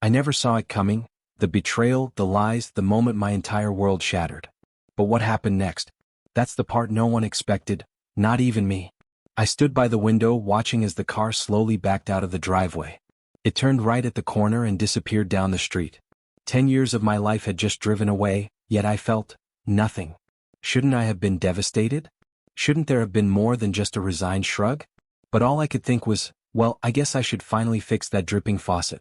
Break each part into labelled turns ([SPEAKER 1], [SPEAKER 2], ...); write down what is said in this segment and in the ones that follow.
[SPEAKER 1] I never saw it coming, the betrayal, the lies, the moment my entire world shattered. But what happened next? That's the part no one expected, not even me. I stood by the window watching as the car slowly backed out of the driveway. It turned right at the corner and disappeared down the street. 10 years of my life had just driven away, yet I felt nothing. Shouldn't I have been devastated? Shouldn't there have been more than just a resigned shrug? But all I could think was, well, I guess I should finally fix that dripping faucet.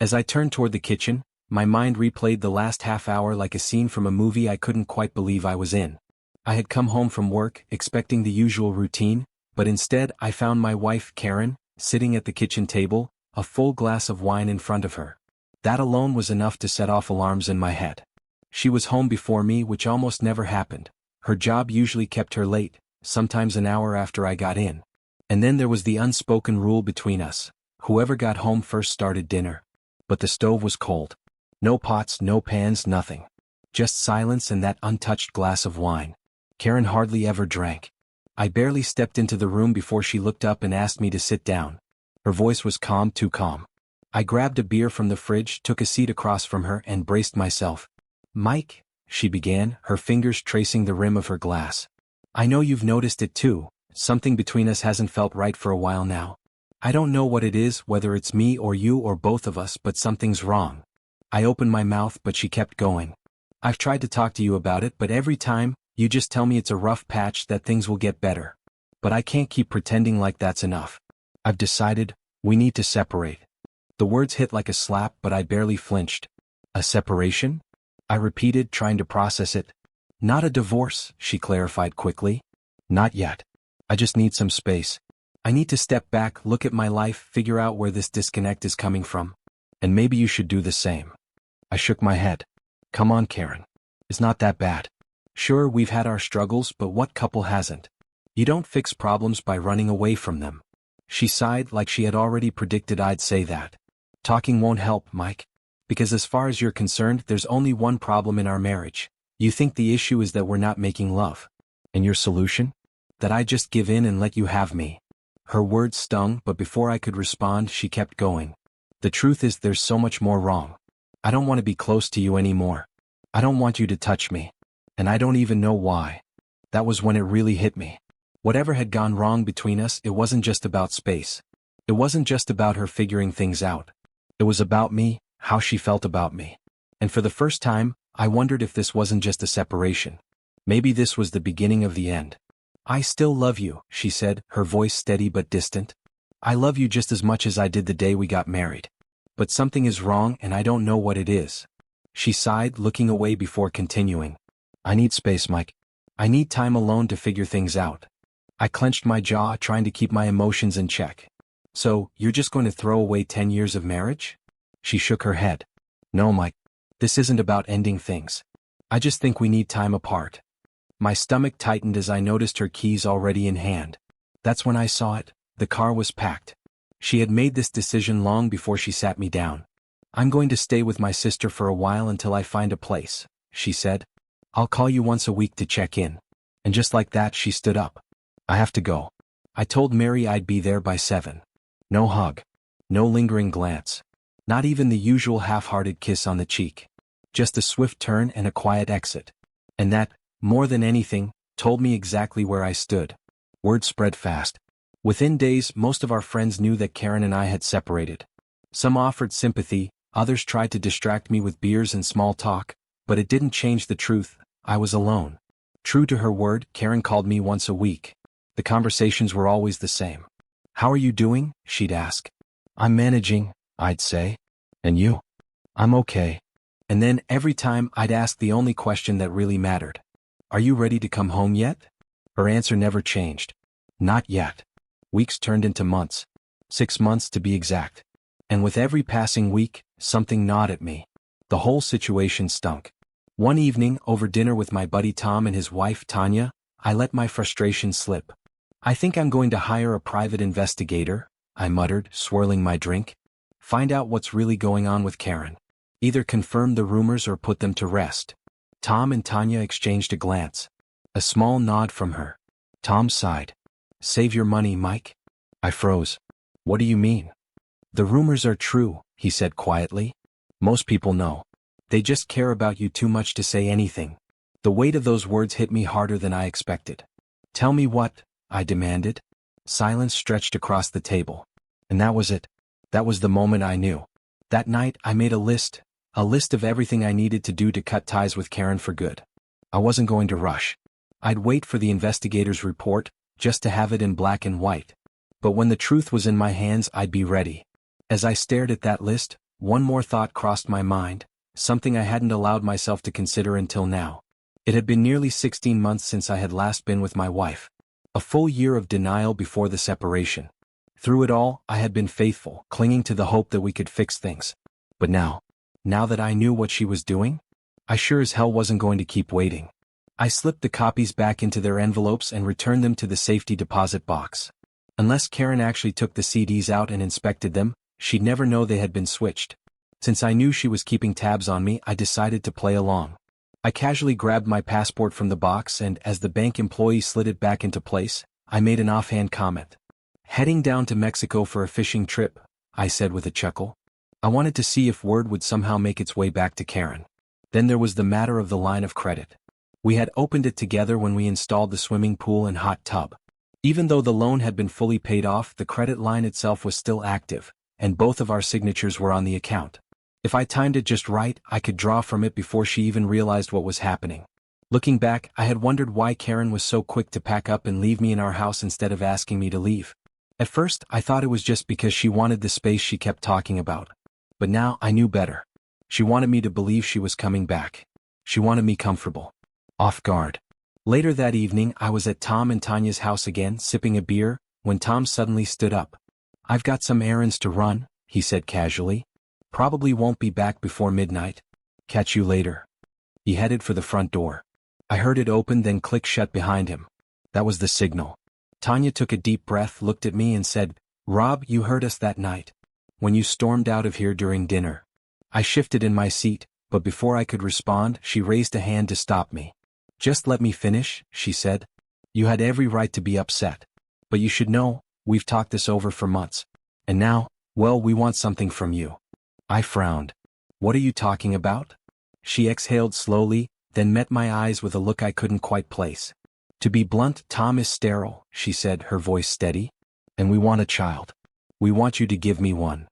[SPEAKER 1] As I turned toward the kitchen, my mind replayed the last half hour like a scene from a movie I couldn't quite believe I was in. I had come home from work, expecting the usual routine, but instead I found my wife, Karen, sitting at the kitchen table, a full glass of wine in front of her. That alone was enough to set off alarms in my head. She was home before me, which almost never happened. Her job usually kept her late, sometimes an hour after I got in. And then there was the unspoken rule between us: whoever got home first started dinner. But the stove was cold. No pots, no pans, nothing. Just silence and that untouched glass of wine. Karen hardly ever drank. I barely stepped into the room before she looked up and asked me to sit down. Her voice was calm, too calm. I grabbed a beer from the fridge, took a seat across from her, and braced myself. "Mike," she began, her fingers tracing the rim of her glass. "I know you've noticed it too. Something between us hasn't felt right for a while now. I don't know what it is, whether it's me or you or both of us, but something's wrong." I opened my mouth, but she kept going. "I've tried to talk to you about it, but every time, you just tell me it's a rough patch, that things will get better. But I can't keep pretending like that's enough. I've decided, we need to separate." The words hit like a slap, but I barely flinched. "A separation?" I repeated, trying to process it. "Not a divorce," she clarified quickly. "Not yet. I just need some space. I need to step back, look at my life, figure out where this disconnect is coming from. And maybe you should do the same." I shook my head. "Come on, Karen. It's not that bad. Sure, we've had our struggles, but what couple hasn't? You don't fix problems by running away from them." She sighed, like she had already predicted I'd say that. "Talking won't help, Mike. Because as far as you're concerned, there's only one problem in our marriage. You think the issue is that we're not making love. And your solution? That I just give in and let you have me." Her words stung, but before I could respond, she kept going. "The truth is, there's so much more wrong. I don't want to be close to you anymore. I don't want you to touch me. And I don't even know why." That was when it really hit me. Whatever had gone wrong between us, it wasn't just about space. It wasn't just about her figuring things out. It was about me, how she felt about me. And for the first time, I wondered if this wasn't just a separation. Maybe this was the beginning of the end. "I still love you," she said, her voice steady but distant. "I love you just as much as I did the day we got married. But something is wrong and I don't know what it is." She sighed, looking away before continuing. "I need space, Mike. I need time alone to figure things out." I clenched my jaw, trying to keep my emotions in check. "So, you're just going to throw away 10 years of marriage?" She shook her head. "No, Mike. This isn't about ending things. I just think we need time apart." My stomach tightened as I noticed her keys already in hand. That's when I saw it. The car was packed. She had made this decision long before she sat me down. "I'm going to stay with my sister for a while until I find a place," she said. "I'll call you once a week to check in." And just like that, she stood up. "I have to go. I told Mary I'd be there by 7. No hug. No lingering glance. Not even the usual half-hearted kiss on the cheek. Just a swift turn and a quiet exit. And that, more than anything, told me exactly where I stood. Word spread fast. Within days, most of our friends knew that Karen and I had separated. Some offered sympathy, others tried to distract me with beers and small talk, but it didn't change the truth: I was alone. True to her word, Karen called me once a week. The conversations were always the same. "How are you doing?" she'd ask. "I'm managing," I'd say. "And you?" "I'm okay." And then every time I'd ask the only question that really mattered: "Are you ready to come home yet?" Her answer never changed. "Not yet." Weeks turned into months. 6 months to be exact. And with every passing week, something gnawed at me. The whole situation stunk. One evening, over dinner with my buddy Tom and his wife Tanya, I let my frustration slip. "I think I'm going to hire a private investigator," I muttered, swirling my drink. "Find out what's really going on with Karen. Either confirm the rumors or put them to rest." Tom and Tanya exchanged a glance. A small nod from her. Tom sighed. "Save your money, Mike." I froze. "What do you mean?" "The rumors are true," he said quietly. Most people know. They just care about you too much to say anything. The weight of those words hit me harder than I expected. Tell me what, I demanded. Silence stretched across the table. And that was it. That was the moment I knew. That night I made a list of everything I needed to do to cut ties with Karen for good. I wasn't going to rush. I'd wait for the investigator's report, just to have it in black and white. But when the truth was in my hands, I'd be ready. As I stared at that list, one more thought crossed my mind, something I hadn't allowed myself to consider until now. It had been nearly 16 months since I had last been with my wife. A full year of denial before the separation. Through it all, I had been faithful, clinging to the hope that we could fix things. But now that I knew what she was doing, I sure as hell wasn't going to keep waiting. I slipped the copies back into their envelopes and returned them to the safety deposit box. Unless Karen actually took the CDs out and inspected them, she'd never know they had been switched. Since I knew she was keeping tabs on me, I decided to play along. I casually grabbed my passport from the box and, as the bank employee slid it back into place, I made an offhand comment. Heading down to Mexico for a fishing trip, I said with a chuckle. I wanted to see if word would somehow make its way back to Karen. Then there was the matter of the line of credit. We had opened it together when we installed the swimming pool and hot tub. Even though the loan had been fully paid off, the credit line itself was still active, and both of our signatures were on the account. If I timed it just right, I could draw from it before she even realized what was happening. Looking back, I had wondered why Karen was so quick to pack up and leave me in our house instead of asking me to leave. At first, I thought it was just because she wanted the space she kept talking about. But now I knew better. She wanted me to believe she was coming back. She wanted me comfortable. Off guard. Later that evening, I was at Tom and Tanya's house again, sipping a beer, when Tom suddenly stood up. "I've got some errands to run," he said casually. "Probably won't be back before midnight. Catch you later." He headed for the front door. I heard it open then click shut behind him. That was the signal. Tanya took a deep breath, looked at me and said, "Rob, you heard us that night. When you stormed out of here during dinner." I shifted in my seat, but before I could respond, she raised a hand to stop me. "Just let me finish," she said. "You had every right to be upset. But you should know, we've talked this over for months. And now, well, we want something from you." I frowned. "What are you talking about?" She exhaled slowly, then met my eyes with a look I couldn't quite place. "To be blunt, Tom is sterile," she said, her voice steady. "And we want a child. We want you to give me one."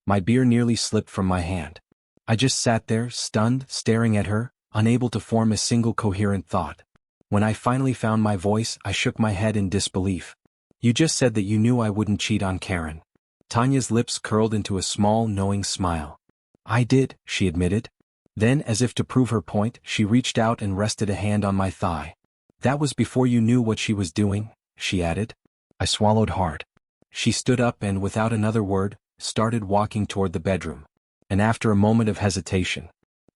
[SPEAKER 1] My beer nearly slipped from my hand. I just sat there, stunned, staring at her, unable to form a single coherent thought. When I finally found my voice, I shook my head in disbelief. "You just said that you knew I wouldn't cheat on Karen." Tanya's lips curled into a small, knowing smile. "I did," she admitted. Then, as if to prove her point, she reached out and rested a hand on my thigh. "That was before you knew what she was doing," she added. I swallowed hard. She stood up and, without another word, started walking toward the bedroom. And after a moment of hesitation,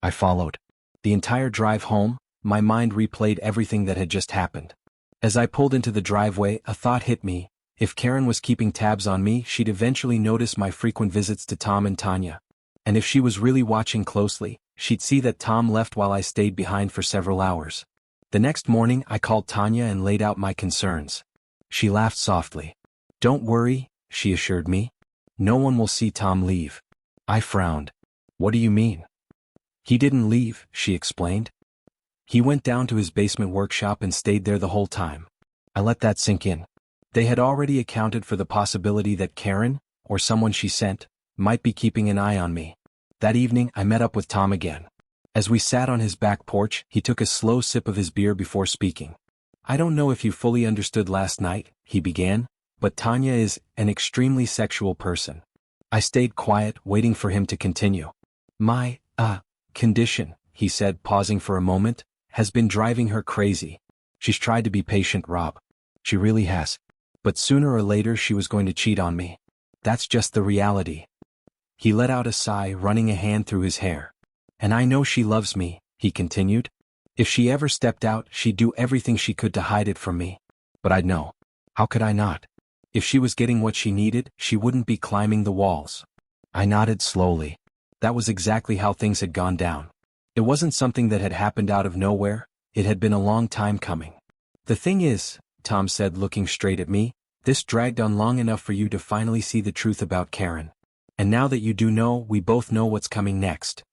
[SPEAKER 1] I followed. The entire drive home, my mind replayed everything that had just happened. As I pulled into the driveway, a thought hit me. If Karen was keeping tabs on me, she'd eventually notice my frequent visits to Tom and Tanya. And if she was really watching closely, she'd see that Tom left while I stayed behind for several hours. The next morning, I called Tanya and laid out my concerns. She laughed softly. "Don't worry," she assured me. "No one will see Tom leave." I frowned. "What do you mean?" "He didn't leave," she explained. "He went down to his basement workshop and stayed there the whole time." I let that sink in. They had already accounted for the possibility that Karen, or someone she sent, might be keeping an eye on me. That evening, I met up with Tom again. As we sat on his back porch, he took a slow sip of his beer before speaking. "I don't know if you fully understood last night," he began, "but Tanya is an extremely sexual person." I stayed quiet, waiting for him to continue. My condition," he said, pausing for a moment, "has been driving her crazy. She's tried to be patient, Rob. She really has. But sooner or later she was going to cheat on me. That's just the reality." He let out a sigh, running a hand through his hair. "And I know she loves me," he continued. "If she ever stepped out, she'd do everything she could to hide it from me. But I'd know. How could I not? If she was getting what she needed, she wouldn't be climbing the walls." I nodded slowly. That was exactly how things had gone down. It wasn't something that had happened out of nowhere, it had been a long time coming. "The thing is," Tom said, looking straight at me, "this dragged on long enough for you to finally see the truth about Karen. And now that you do know, we both know what's coming next."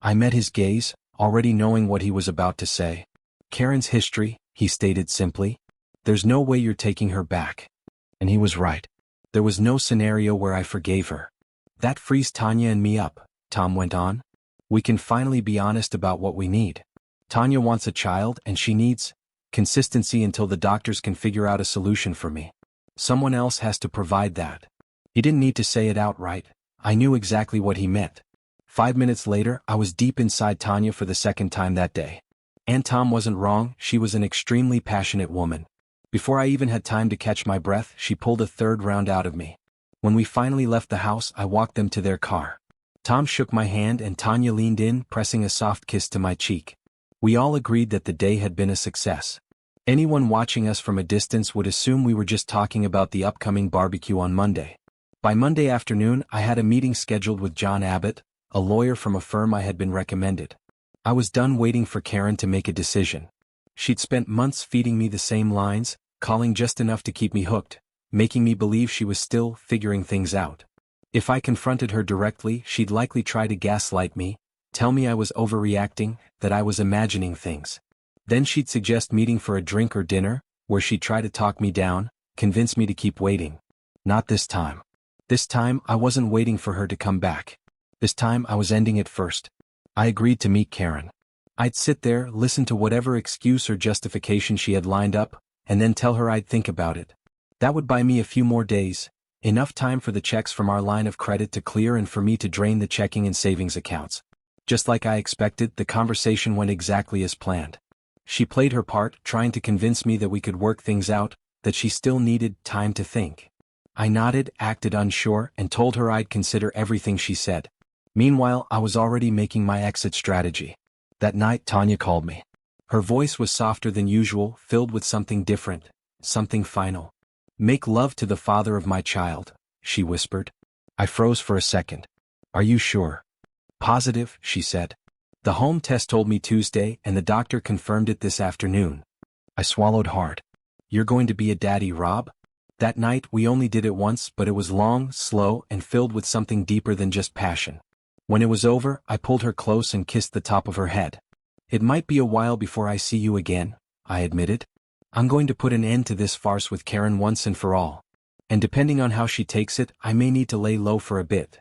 [SPEAKER 1] I met his gaze, already knowing what he was about to say. Karen's history, he stated simply. There's no way you're taking her back. And he was right. There was no scenario where I forgave her. That frees Tanya and me up, Tom went on. We can finally be honest about what we need. Tanya wants a child and she needs consistency until the doctors can figure out a solution for me. Someone else has to provide that. He didn't need to say it outright. I knew exactly what he meant. 5 minutes later, I was deep inside Tanya for the second time that day. And Tom wasn't wrong, she was an extremely passionate woman. Before I even had time to catch my breath, she pulled a third round out of me. When we finally left the house, I walked them to their car. Tom shook my hand and Tanya leaned in, pressing a soft kiss to my cheek. We all agreed that the day had been a success. Anyone watching us from a distance would assume we were just talking about the upcoming barbecue on Monday. By Monday afternoon, I had a meeting scheduled with John Abbott, a lawyer from a firm I had been recommended. I was done waiting for Karen to make a decision. She'd spent months feeding me the same lines, calling just enough to keep me hooked, making me believe she was still figuring things out. If I confronted her directly, she'd likely try to gaslight me, tell me I was overreacting, that I was imagining things. Then she'd suggest meeting for a drink or dinner, where she'd try to talk me down, convince me to keep waiting. Not this time. This time, I wasn't waiting for her to come back. This time, I was ending it first. I agreed to meet Karen. I'd sit there, listen to whatever excuse or justification she had lined up, and then tell her I'd think about it. That would buy me a few more days, enough time for the checks from our line of credit to clear and for me to drain the checking and savings accounts. Just like I expected, the conversation went exactly as planned. She played her part, trying to convince me that we could work things out, that she still needed time to think. I nodded, acted unsure, and told her I'd consider everything she said. Meanwhile, I was already making my exit strategy. That night, Tanya called me. Her voice was softer than usual, filled with something different, something final. "Make love to the father of my child," she whispered. I froze for a second. "Are you sure?" "Positive," she said. "The home test told me Tuesday, and the doctor confirmed it this afternoon." I swallowed hard. "You're going to be a daddy, Rob?" That night, we only did it once, but it was long, slow, and filled with something deeper than just passion. When it was over, I pulled her close and kissed the top of her head. "It might be a while before I see you again," I admitted. "I'm going to put an end to this farce with Karen once and for all. And depending on how she takes it, I may need to lay low for a bit."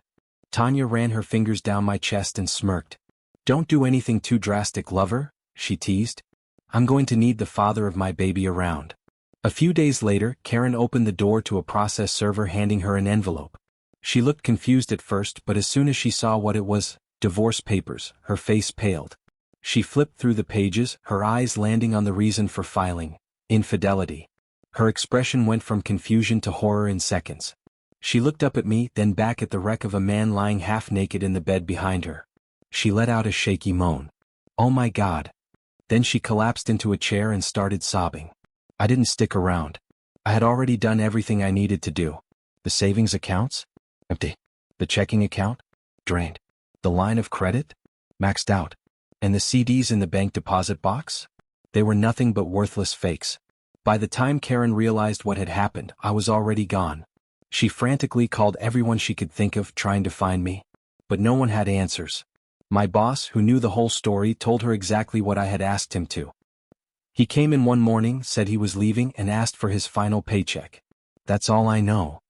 [SPEAKER 1] Tanya ran her fingers down my chest and smirked. "Don't do anything too drastic, lover," she teased. "I'm going to need the father of my baby around." A few days later, Karen opened the door to a process server handing her an envelope. She looked confused at first, but as soon as she saw what it was, divorce papers, her face paled. She flipped through the pages, her eyes landing on the reason for filing: infidelity. Her expression went from confusion to horror in seconds. She looked up at me, then back at the wreck of a man lying half-naked in the bed behind her. She let out a shaky moan. "Oh my God." Then she collapsed into a chair and started sobbing. I didn't stick around. I had already done everything I needed to do. The savings accounts? Empty. The checking account? Drained. The line of credit? Maxed out. And the CDs in the bank deposit box? They were nothing but worthless fakes. By the time Karen realized what had happened, I was already gone. She frantically called everyone she could think of, trying to find me. But no one had answers. My boss, who knew the whole story, told her exactly what I had asked him to. He came in one morning, said he was leaving, and asked for his final paycheck. That's all I know.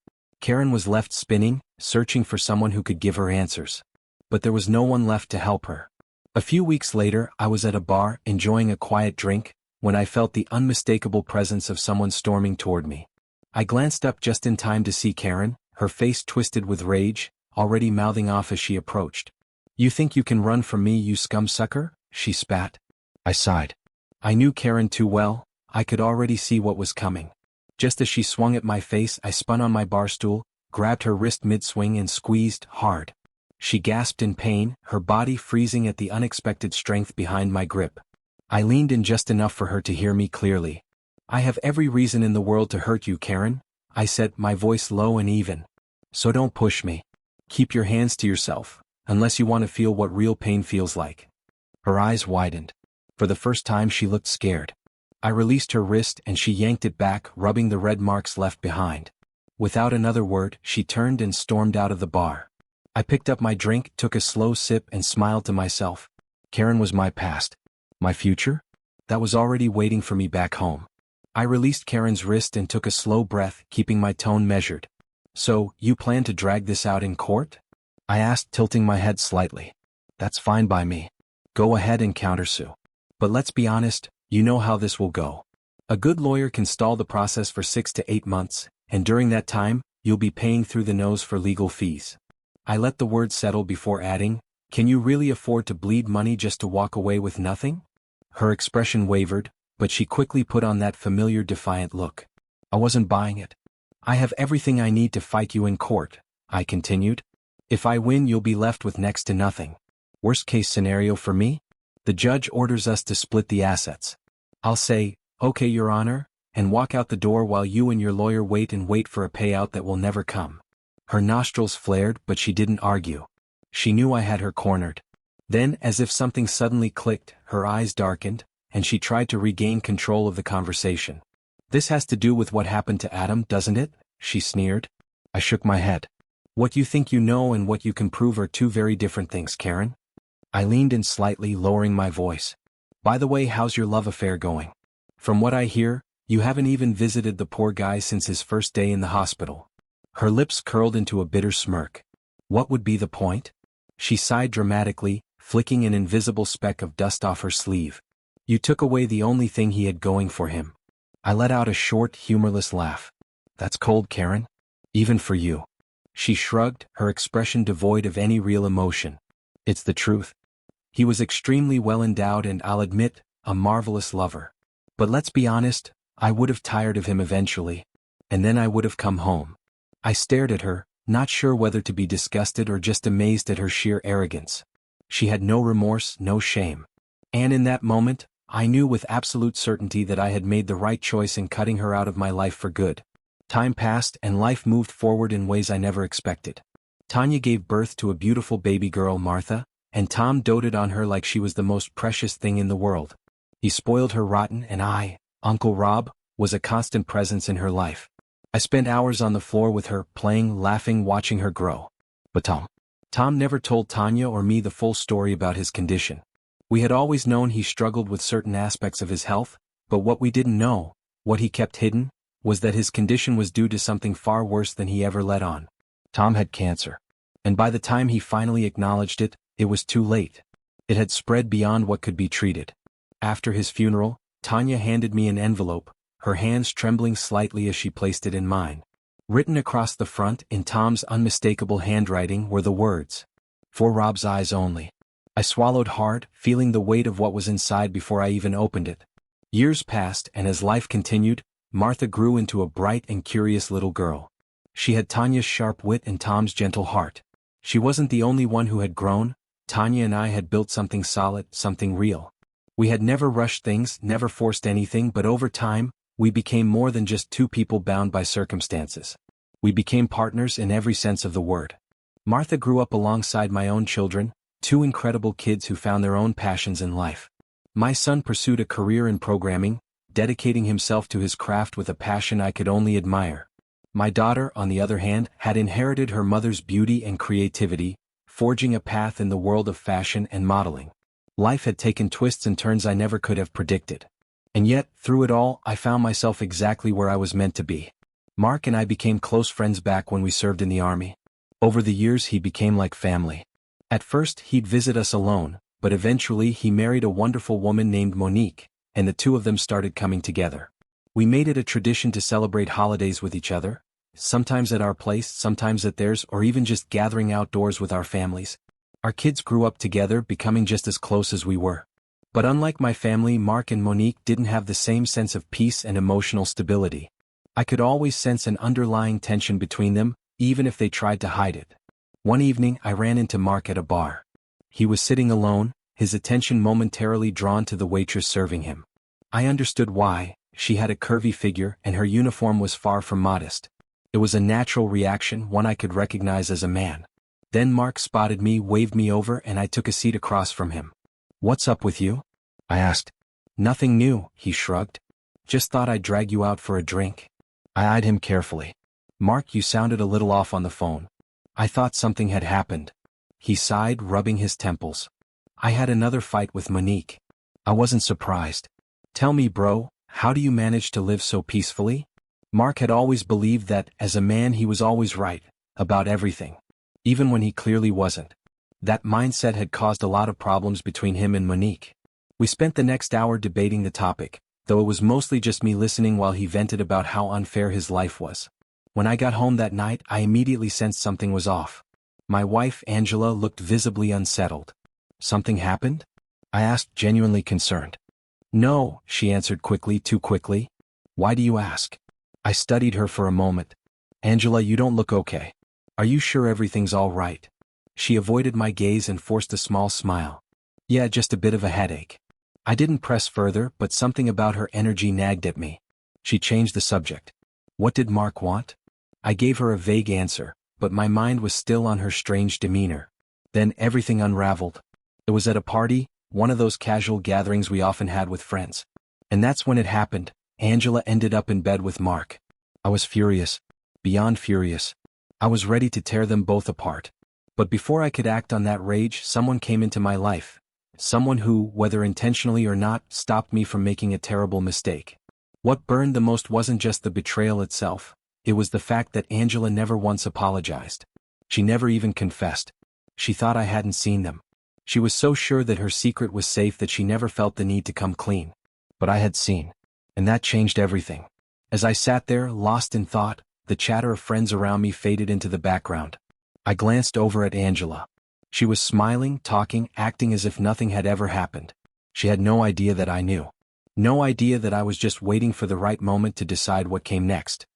[SPEAKER 1] Karen was left spinning, searching for someone who could give her answers. But there was no one left to help her. A few weeks later, I was at a bar, enjoying a quiet drink, when I felt the unmistakable presence of someone storming toward me. I glanced up just in time to see Karen, her face twisted with rage, already mouthing off as she approached. "You think you can run from me, you scumsucker?" she spat. I sighed. I knew Karen too well. I could already see what was coming. Just as she swung at my face, I spun on my bar stool, grabbed her wrist mid-swing and squeezed hard. She gasped in pain, her body freezing at the unexpected strength behind my grip. I leaned in just enough for her to hear me clearly. "I have every reason in the world to hurt you, Karen," I said, my voice low and even. "So don't push me. Keep your hands to yourself, unless you want to feel what real pain feels like." Her eyes widened. For the first time she looked scared. I released her wrist and she yanked it back, rubbing the red marks left behind. Without another word, she turned and stormed out of the bar. I picked up my drink, took a slow sip, and smiled to myself. Karen was my past. My future? That was already waiting for me back home. I released Karen's wrist and took a slow breath, keeping my tone measured. So, you plan to drag this out in court? I asked, tilting my head slightly. That's fine by me. Go ahead and countersue. But let's be honest, you know how this will go. A good lawyer can stall the process for 6 to 8 months, and during that time, you'll be paying through the nose for legal fees. I let the words settle before adding, can you really afford to bleed money just to walk away with nothing? Her expression wavered, but she quickly put on that familiar defiant look. I wasn't buying it. I have everything I need to fight you in court, I continued. If I win, you'll be left with next to nothing. Worst case scenario for me? The judge orders us to split the assets. I'll say, okay, Your Honor, and walk out the door while you and your lawyer wait for a payout that will never come. Her nostrils flared, but she didn't argue. She knew I had her cornered. Then, as if something suddenly clicked, her eyes darkened, and she tried to regain control of the conversation. This has to do with what happened to Adam, doesn't it? She sneered. I shook my head. What you think you know and what you can prove are two very different things, Karen. I leaned in slightly, lowering my voice. By the way, how's your love affair going? From what I hear, you haven't even visited the poor guy since his first day in the hospital. Her lips curled into a bitter smirk. What would be the point? She sighed dramatically, flicking an invisible speck of dust off her sleeve. You took away the only thing he had going for him. I let out a short, humorless laugh. That's cold, Karen. Even for you. She shrugged, her expression devoid of any real emotion. It's the truth. He was extremely well endowed and, I'll admit, a marvelous lover. But let's be honest, I would have tired of him eventually. And then I would have come home. I stared at her, not sure whether to be disgusted or just amazed at her sheer arrogance. She had no remorse, no shame. And in that moment, I knew with absolute certainty that I had made the right choice in cutting her out of my life for good. Time passed and life moved forward in ways I never expected. Tanya gave birth to a beautiful baby girl, Martha, and Tom doted on her like she was the most precious thing in the world. He spoiled her rotten, and I, Uncle Rob, was a constant presence in her life. I spent hours on the floor with her, playing, laughing, watching her grow. But Tom never told Tanya or me the full story about his condition. We had always known he struggled with certain aspects of his health, but what we didn't know, what he kept hidden, was that his condition was due to something far worse than he ever let on. Tom had cancer. And by the time he finally acknowledged it, it was too late. It had spread beyond what could be treated. After his funeral, Tanya handed me an envelope, her hands trembling slightly as she placed it in mine. Written across the front in Tom's unmistakable handwriting were the words, "For Rob's eyes only." I swallowed hard, feeling the weight of what was inside before I even opened it. Years passed, and as life continued, Martha grew into a bright and curious little girl. She had Tanya's sharp wit and Tom's gentle heart. She wasn't the only one who had grown. Tanya and I had built something solid, something real. We had never rushed things, never forced anything, but over time, we became more than just two people bound by circumstances. We became partners in every sense of the word. Martha grew up alongside my own children, two incredible kids who found their own passions in life. My son pursued a career in programming, dedicating himself to his craft with a passion I could only admire. My daughter, on the other hand, had inherited her mother's beauty and creativity, forging a path in the world of fashion and modeling. Life had taken twists and turns I never could have predicted. And yet, through it all, I found myself exactly where I was meant to be. Mark and I became close friends back when we served in the Army. Over the years he became like family. At first he'd visit us alone, but eventually he married a wonderful woman named Monique, and the two of them started coming together. We made it a tradition to celebrate holidays with each other, sometimes at our place, sometimes at theirs, or even just gathering outdoors with our families. Our kids grew up together, becoming just as close as we were. But unlike my family, Mark and Monique didn't have the same sense of peace and emotional stability. I could always sense an underlying tension between them, even if they tried to hide it. One evening I ran into Mark at a bar. He was sitting alone, his attention momentarily drawn to the waitress serving him. I understood why. She had a curvy figure and her uniform was far from modest. It was a natural reaction, one I could recognize as a man. Then Mark spotted me, waved me over, and I took a seat across from him. "What's up with you?" I asked. "Nothing new," he shrugged. "Just thought I'd drag you out for a drink." I eyed him carefully. "Mark, you sounded a little off on the phone." I thought something had happened. He sighed, rubbing his temples. I had another fight with Monique. I wasn't surprised. Tell me, bro, how do you manage to live so peacefully? Mark had always believed that, as a man, he was always right about everything, even when he clearly wasn't. That mindset had caused a lot of problems between him and Monique. We spent the next hour debating the topic, though it was mostly just me listening while he vented about how unfair his life was. When I got home that night, I immediately sensed something was off. My wife, Angela, looked visibly unsettled. Something happened? I asked, genuinely concerned. No, she answered quickly, too quickly. Why do you ask? I studied her for a moment. Angela, you don't look okay. Are you sure everything's all right? She avoided my gaze and forced a small smile. Yeah, just a bit of a headache. I didn't press further, but something about her energy nagged at me. She changed the subject. What did Mark want? I gave her a vague answer, but my mind was still on her strange demeanor. Then everything unraveled. It was at a party, one of those casual gatherings we often had with friends. And that's when it happened. Angela ended up in bed with Mark. I was furious. Beyond furious. I was ready to tear them both apart. But before I could act on that rage, someone came into my life. Someone who, whether intentionally or not, stopped me from making a terrible mistake. What burned the most wasn't just the betrayal itself. It was the fact that Angela never once apologized. She never even confessed. She thought I hadn't seen them. She was so sure that her secret was safe that she never felt the need to come clean. But I had seen. And that changed everything. As I sat there, lost in thought, the chatter of friends around me faded into the background. I glanced over at Angela. She was smiling, talking, acting as if nothing had ever happened. She had no idea that I knew. No idea that I was just waiting for the right moment to decide what came next.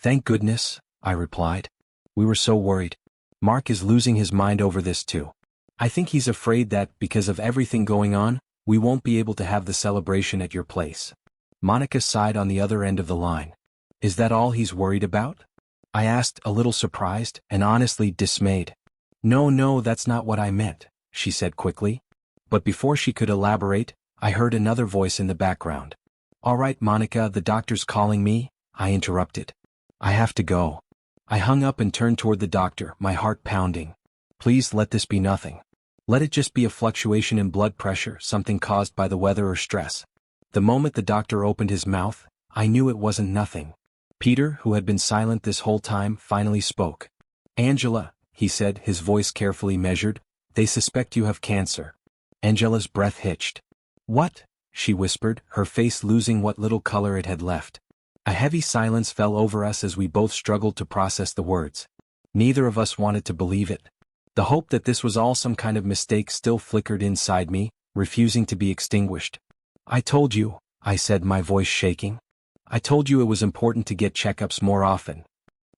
[SPEAKER 1] Thank goodness, I replied. We were so worried. Mark is losing his mind over this too. I think he's afraid that, because of everything going on, we won't be able to have the celebration at your place. Monica sighed on the other end of the line. Is that all he's worried about? I asked, a little surprised, and honestly dismayed. No, that's not what I meant, she said quickly. But before she could elaborate, I heard another voice in the background. All right, Monica, the doctor's calling me, I interrupted. I have to go. I hung up and turned toward the doctor, my heart pounding. Please let this be nothing. Let it just be a fluctuation in blood pressure, something caused by the weather or stress. The moment the doctor opened his mouth, I knew it wasn't nothing. Peter, who had been silent this whole time, finally spoke. Angela, he said, his voice carefully measured, they suspect you have cancer. Angela's breath hitched. What? She whispered, her face losing what little color it had left. A heavy silence fell over us as we both struggled to process the words. Neither of us wanted to believe it. The hope that this was all some kind of mistake still flickered inside me, refusing to be extinguished. I told you, I said, my voice shaking. I told you it was important to get checkups more often.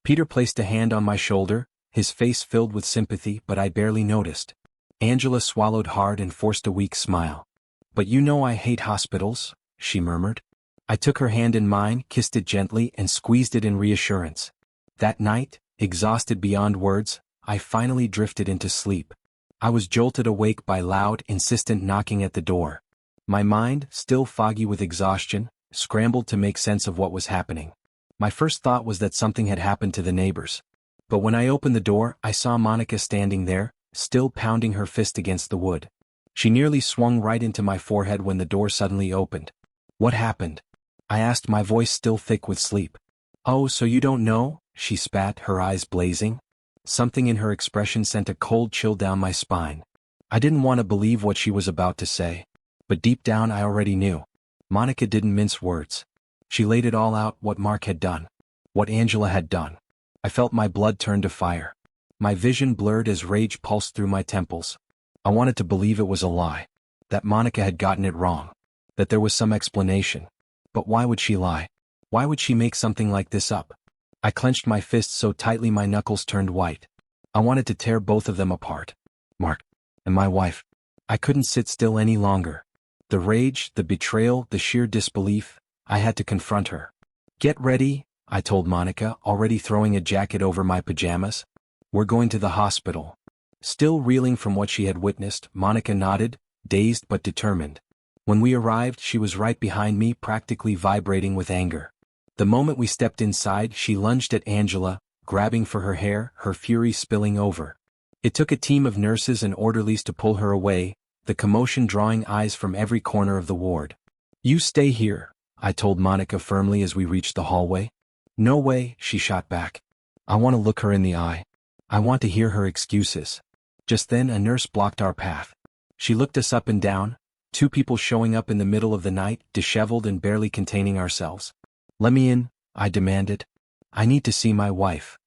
[SPEAKER 1] Peter placed a hand on my shoulder, his face filled with sympathy, but I barely noticed. Angela swallowed hard and forced a weak smile. But you know I hate hospitals, she murmured. I took her hand in mine, kissed it gently, and squeezed it in reassurance. That night, exhausted beyond words, I finally drifted into sleep. I was jolted awake by loud, insistent knocking at the door. My mind, still foggy with exhaustion, scrambled to make sense of what was happening. My first thought was that something had happened to the neighbors. But when I opened the door, I saw Monica standing there, still pounding her fist against the wood. She nearly swung right into my forehead when the door suddenly opened. What happened? I asked, my voice still thick with sleep. Oh, so you don't know? She spat, her eyes blazing. Something in her expression sent a cold chill down my spine. I didn't want to believe what she was about to say. But deep down I already knew. Monica didn't mince words. She laid it all out, what Mark had done. What Angela had done. I felt my blood turn to fire. My vision blurred as rage pulsed through my temples. I wanted to believe it was a lie. That Monica had gotten it wrong. That there was some explanation. But why would she lie? Why would she make something like this up? I clenched my fists so tightly my knuckles turned white. I wanted to tear both of them apart. Mark. And my wife. I couldn't sit still any longer. The rage, the betrayal, the sheer disbelief, I had to confront her. Get ready, I told Monica, already throwing a jacket over my pajamas. We're going to the hospital. Still reeling from what she had witnessed, Monica nodded, dazed but determined. When we arrived, she was right behind me, practically vibrating with anger. The moment we stepped inside, she lunged at Angela, grabbing for her hair, her fury spilling over. It took a team of nurses and orderlies to pull her away, the commotion drawing eyes from every corner of the ward. "You stay here," I told Monica firmly as we reached the hallway. "No way," she shot back. "I want to look her in the eye. I want to hear her excuses." Just then a nurse blocked our path. She looked us up and down, two people showing up in the middle of the night, disheveled and barely containing ourselves. "Let me in," I demanded. "I need to see my wife."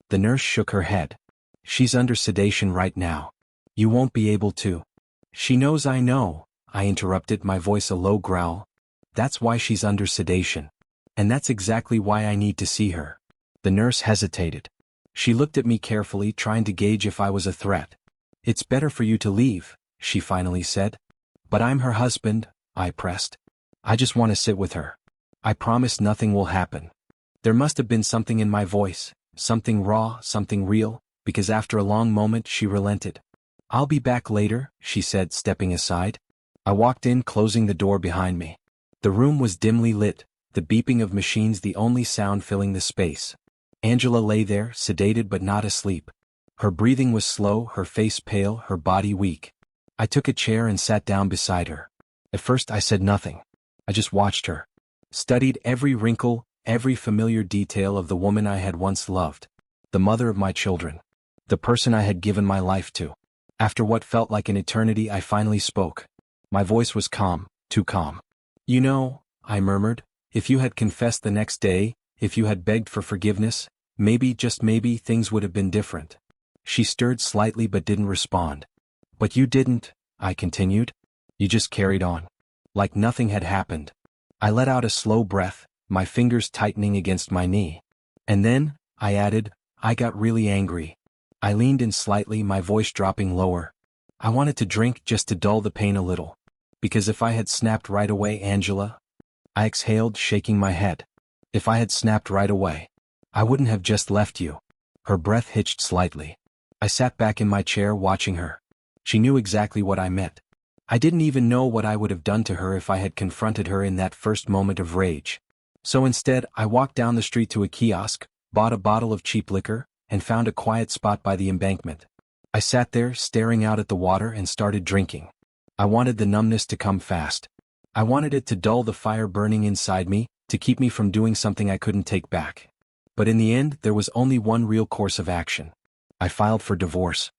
[SPEAKER 1] The nurse shook her head. "She's under sedation right now. You won't be able to." "She knows I know," I interrupted, my voice a low growl. "That's why she's under sedation. And that's exactly why I need to see her." The nurse hesitated. She looked at me carefully, trying to gauge if I was a threat. "It's better for you to leave," she finally said. "But I'm her husband," I pressed. "I just want to sit with her. I promise nothing will happen." There must have been something in my voice, something raw, something real, because after a long moment she relented. "I'll be back later," she said, stepping aside. I walked in, closing the door behind me. The room was dimly lit, the beeping of machines the only sound filling the space. Angela lay there, sedated but not asleep. Her breathing was slow, her face pale, her body weak. I took a chair and sat down beside her. At first I said nothing. I just watched her. Studied every wrinkle, every familiar detail of the woman I had once loved. The mother of my children. The person I had given my life to. After what felt like an eternity, I finally spoke. My voice was calm, too calm. "You know," I murmured, "if you had confessed the next day, if you had begged for forgiveness, maybe, just maybe, things would have been different." She stirred slightly but didn't respond. "But you didn't," I continued. "You just carried on. Like nothing had happened." I let out a slow breath, my fingers tightening against my knee. "And then," I added, "I got really angry." I leaned in slightly, my voice dropping lower. "I wanted to drink just to dull the pain a little. Because if I had snapped right away, Angela..." I exhaled, shaking my head. "If I had snapped right away, I wouldn't have just left you." Her breath hitched slightly. I sat back in my chair, watching her. She knew exactly what I meant. I didn't even know what I would have done to her if I had confronted her in that first moment of rage. So instead, I walked down the street to a kiosk, bought a bottle of cheap liquor, and found a quiet spot by the embankment. I sat there, staring out at the water, and started drinking. I wanted the numbness to come fast. I wanted it to dull the fire burning inside me, to keep me from doing something I couldn't take back. But in the end, there was only one real course of action. I filed for divorce.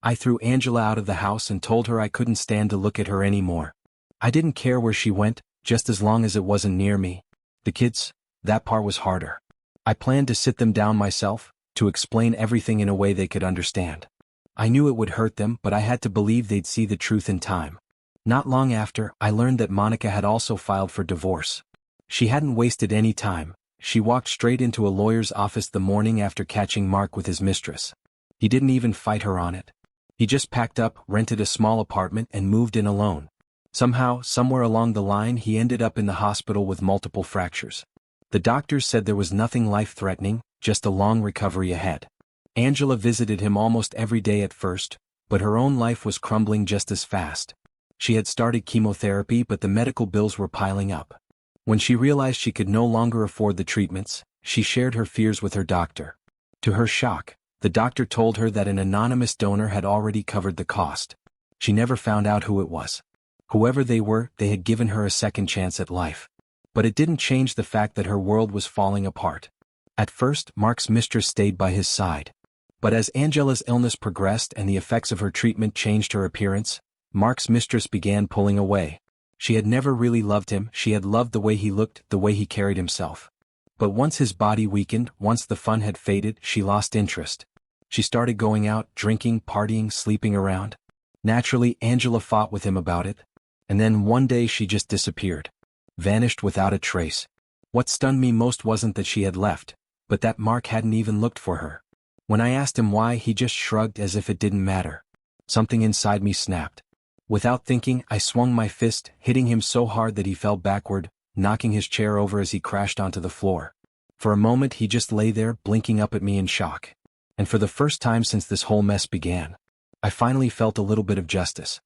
[SPEAKER 1] I threw Angela out of the house and told her I couldn't stand to look at her anymore. I didn't care where she went, just as long as it wasn't near me. The kids, that part was harder. I planned to sit them down myself, to explain everything in a way they could understand. I knew it would hurt them, but I had to believe they'd see the truth in time. Not long after, I learned that Monica had also filed for divorce. She hadn't wasted any time. She walked straight into a lawyer's office the morning after catching Mark with his mistress. He didn't even fight her on it. He just packed up, rented a small apartment, and moved in alone. Somehow, somewhere along the line, he ended up in the hospital with multiple fractures. The doctors said there was nothing life-threatening, just a long recovery ahead. Angela visited him almost every day at first, but her own life was crumbling just as fast. She had started chemotherapy, but the medical bills were piling up. When she realized she could no longer afford the treatments, she shared her fears with her doctor. To her shock, the doctor told her that an anonymous donor had already covered the cost. She never found out who it was. Whoever they were, they had given her a second chance at life. But it didn't change the fact that her world was falling apart. At first, Mark's mistress stayed by his side. But as Angela's illness progressed and the effects of her treatment changed her appearance, Mark's mistress began pulling away. She had never really loved him. She had loved the way he looked, the way he carried himself. But once his body weakened, once the fun had faded, she lost interest. She started going out, drinking, partying, sleeping around. Naturally, Angela fought with him about it. And then one day she just disappeared. Vanished without a trace. What stunned me most wasn't that she had left, but that Mark hadn't even looked for her. When I asked him why, he just shrugged as if it didn't matter. Something inside me snapped. Without thinking, I swung my fist, hitting him so hard that he fell backward, knocking his chair over as he crashed onto the floor. For a moment he just lay there, blinking up at me in shock. And for the first time since this whole mess began, I finally felt a little bit of justice.